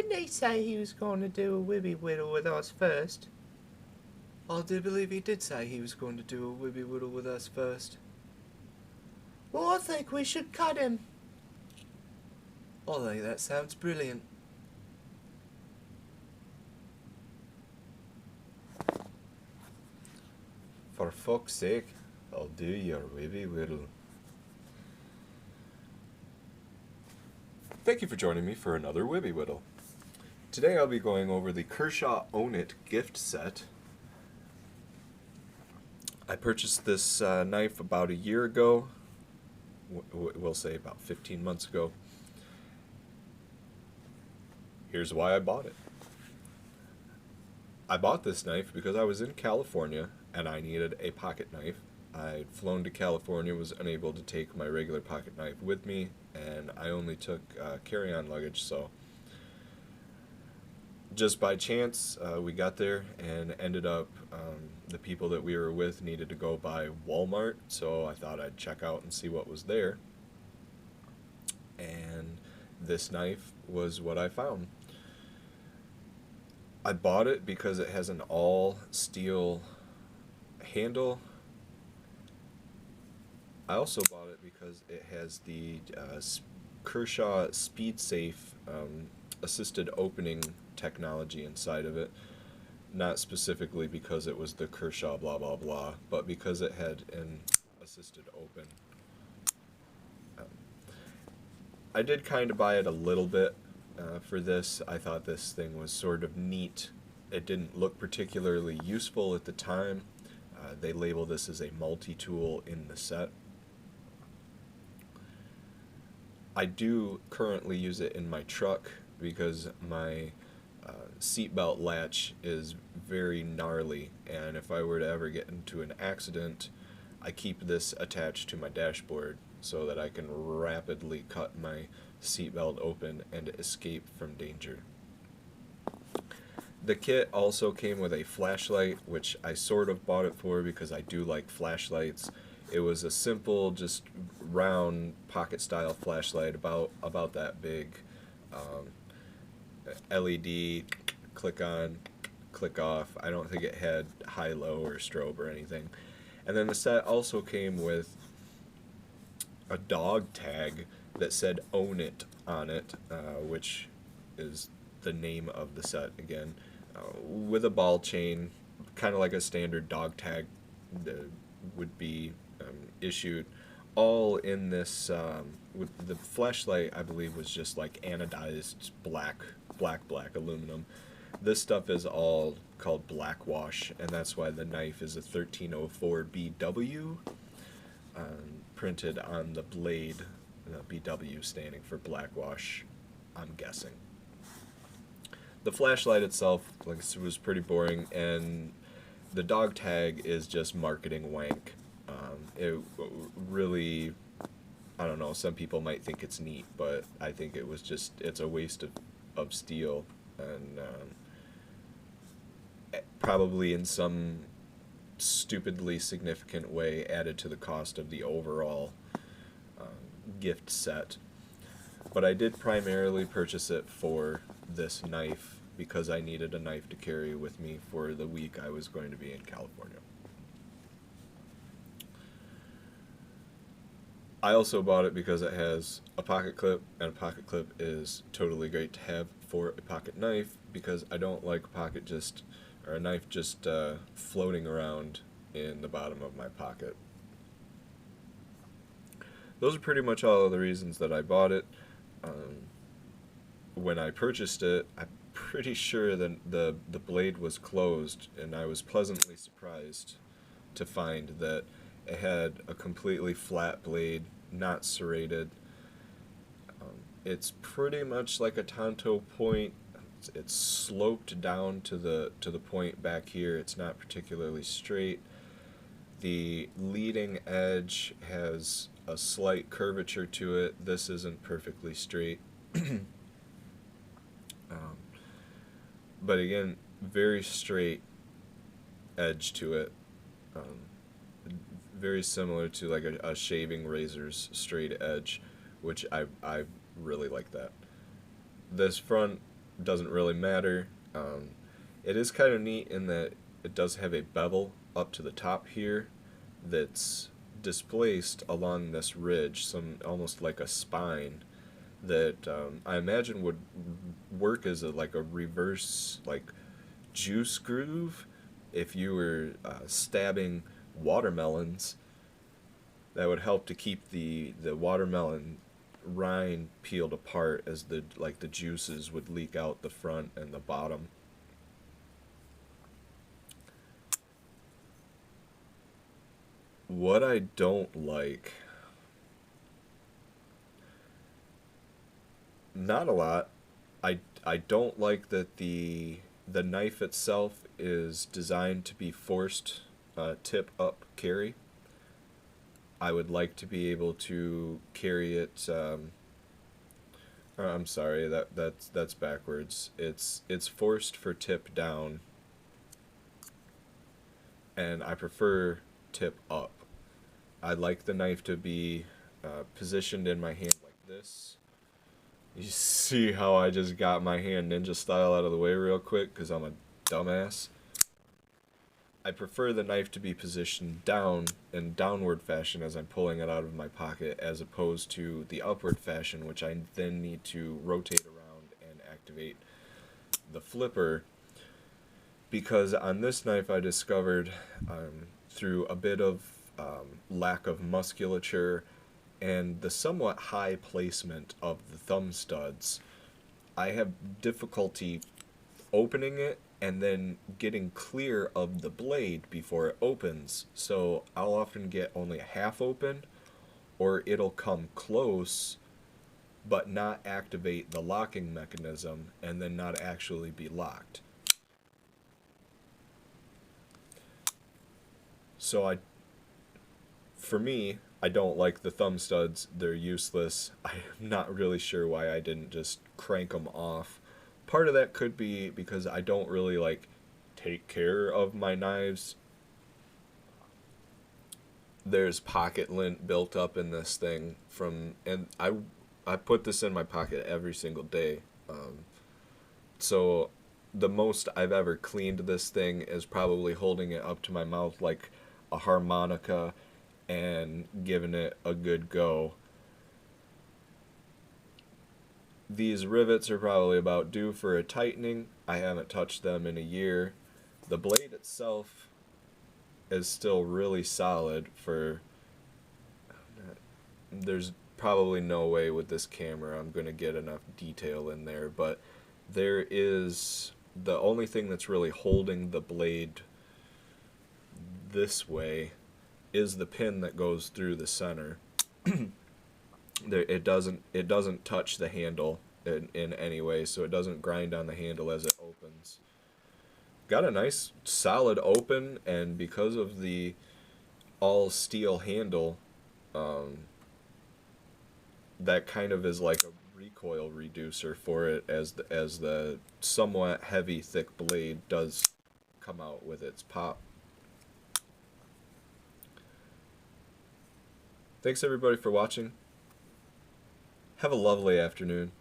Didn't he say he was going to do a WIBI whittle with us first? I do believe he did say he was going to do a WIBI whittle with us first. Well, I think we should cut him. I think that sounds brilliant. For fuck's sake, I'll do your WIBI whittle. Thank you for joining me for another WIBI whittle. Today I'll be going over the Kershaw Own It gift set. I purchased this knife about a year ago. We'll say about 15 months ago. Here's why I bought it. I bought this knife because I was in California and I needed a pocket knife. I'd flown to California, was unable to take my regular pocket knife with me, and I only took carry-on luggage, so just by chance we got there and ended up, the people that we were with needed to go by Walmart, so I thought I'd check out and see what was there, and this knife was what I found. I bought it because it has an all steel handle. I also bought it because it has the Kershaw Speed Safe assisted opening technology inside of it. Not specifically because it was the Kershaw blah blah blah, but because it had an assisted open. I did kind of buy it a little bit for this. I thought this thing was sort of neat. It didn't look particularly useful at the time. They label this as a multi-tool in the set. I do currently use it in my truck because my seatbelt latch is very gnarly, and if I were to ever get into an accident, I keep this attached to my dashboard so that I can rapidly cut my seatbelt open and escape from danger. The kit also came with a flashlight, which I sort of bought it for because I do like flashlights. It was a simple, just round pocket style flashlight about that big. LED, click on, click off. I don't think it had high-low or strobe or anything. And then the set also came with a dog tag that said "Own It" on it, which is the name of the set again, with a ball chain, kind of like a standard dog tag that would be issued. All in this, with the flashlight, I believe, was just like anodized black aluminum. This stuff is all called black wash, and that's why the knife is a 1304 BW, printed on the blade, BW standing for black wash, I'm guessing. The flashlight itself, like I said, was pretty boring, and the dog tag is just marketing wank. It really, I don't know, some people might think it's neat, but I think it was just, it's a waste of steel, and probably in some stupidly significant way added to the cost of the overall gift set. But I did primarily purchase it for this knife because I needed a knife to carry with me for the week I was going to be in California. I also bought it because it has a pocket clip, and a pocket clip is totally great to have for a pocket knife because I don't like a knife just floating around in the bottom of my pocket. Those are pretty much all of the reasons that I bought it. When I purchased it, I'm pretty sure that the blade was closed, and I was pleasantly surprised to find that it had a completely flat blade, not serrated. It's pretty much like a Tonto point. It's sloped down to the point back here. It's not particularly straight. The leading edge has a slight curvature to it. This isn't perfectly straight. But again, very straight edge to it. Very similar to like a shaving razor's straight edge, which I really like that. This front doesn't really matter. It is kind of neat in that it does have a bevel up to the top here that's displaced along this ridge, some almost like a spine that I imagine would work as like a reverse like juice groove if you were stabbing watermelons. That would help to keep the watermelon rind peeled apart as the juices would leak out the front and the bottom. What I don't like, not a lot. I don't like that the knife itself is designed to be forced tip up carry. I would like to be able to carry it. I'm sorry, that's backwards. It's forced for tip down, and I prefer tip up. I like the knife to be positioned in my hand like this. You see how I just got my hand ninja style out of the way real quick because I'm a dumbass. I prefer the knife to be positioned down in downward fashion as I'm pulling it out of my pocket, as opposed to the upward fashion, which I then need to rotate around and activate the flipper. Because on this knife I discovered through a bit of lack of musculature and the somewhat high placement of the thumb studs, I have difficulty opening it and then getting clear of the blade before it opens. So I'll often get only a half open, or it'll come close but not activate the locking mechanism and then not actually be locked. So for me, I don't like the thumb studs. They're useless. I'm not really sure why I didn't just crank them off. Part of that could be because I don't really like take care of my knives. There's pocket lint built up in this thing and I put this in my pocket every single day. So the most I've ever cleaned this thing is probably holding it up to my mouth like a harmonica and giving it a good go. These rivets are probably about due for a tightening. I haven't touched them in a year. The blade itself is still really solid for... There's probably no way with this camera I'm going to get enough detail in there, but there is... The only thing that's really holding the blade this way is the pin that goes through the center. It doesn't touch the handle in any way, so it doesn't grind on the handle as it opens. Got a nice solid open, and because of the all steel handle, that kind of is like a recoil reducer for it as the somewhat heavy thick blade does come out with its pop. Thanks everybody for watching. Have a lovely afternoon.